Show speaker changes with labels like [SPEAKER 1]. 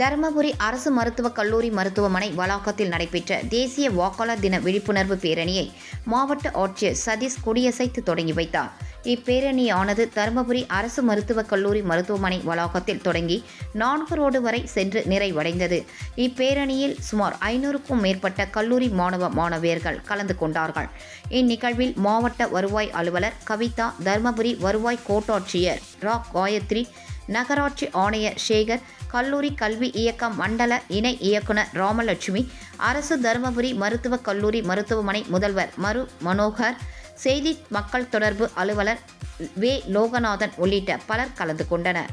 [SPEAKER 1] தருமபுரி அரசு மருத்துவக் கல்லூரி மருத்துவமனை வளாகத்தில் நடைபெற்ற தேசிய வாக்காளர் தின விழிப்புணர்வு பேரணியை மாவட்ட ஆட்சியர் சதீஷ் கொடியசைத்து தொடங்கி வைத்தார். இப்பேரணியானது தருமபுரி அரசு மருத்துவக் கல்லூரி மருத்துவமனை வளாகத்தில் தொடங்கி 4 ரோடு வரை சென்று நிறைவடைந்தது. இப்பேரணியில் சுமார் 500க்கும் மேற்பட்ட கல்லூரி மாணவ மாணவியர்கள் கலந்து கொண்டார்கள். இந்நிகழ்வில் மாவட்ட வருவாய் அலுவலர் கவிதா, தருமபுரி வருவாய் கோட்டாட்சியர் ரா காயத்ரி, நகராட்சி ஆணையர் சேகர், கல்லூரி கல்வி இயக்க மண்டல இணை இயக்குனர் ராமலட்சுமி, அரசு தருமபுரி மருத்துவக் கல்லூரி மருத்துவமனை முதல்வர் மரு மனோகர், செய்தி மக்கள் தொடர்பு அலுவலர் வே லோகநாதன் உள்ளிட்ட பலர் கலந்து கொண்டனர்.